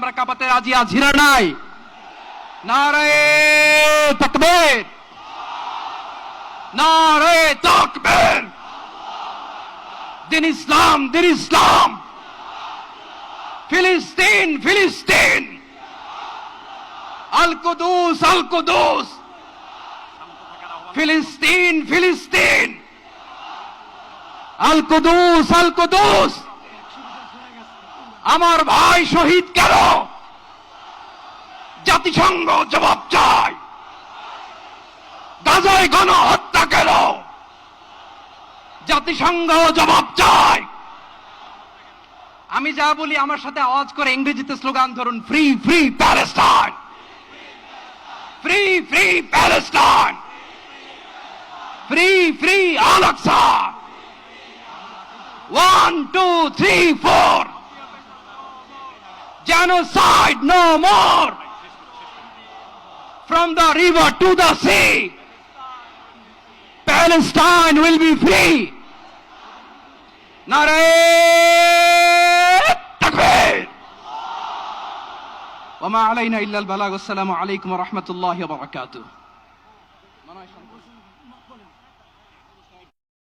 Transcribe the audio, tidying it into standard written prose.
আমরা কাঁপাতে রাজি আছি না নাই? নারায়ে তাকবীর, নারায়ে তাকবীর। দিন ইসলাম, দিন ইসলাম। ফিলিস্তিন, ফিলিস্তিন। আল কুদুস, আল কুদুস। ফিলিস্তিন, ফিলিস্তিন। আল কুদুস, আল কুদুস। আমার ভাই শহীদ কেন? জাতিসংঘ জবাব চায়। গাজায় গণহত্যা কেন? জাতিসংঘ জবাব চায়। আমি যা বলি আমার সাথে আওয়াজ করে ইংরেজিতে স্লোগান ধরুন, free free Palestine, free free Palestine, free free Al Aqsa. 1 2 3 4, genocide no more. From the river to the sea, Palestine will be free. Nare takbir. Wa ma alayna illa al balagh. Assalamu alaykum wa rahmatullahi wa barakatuh.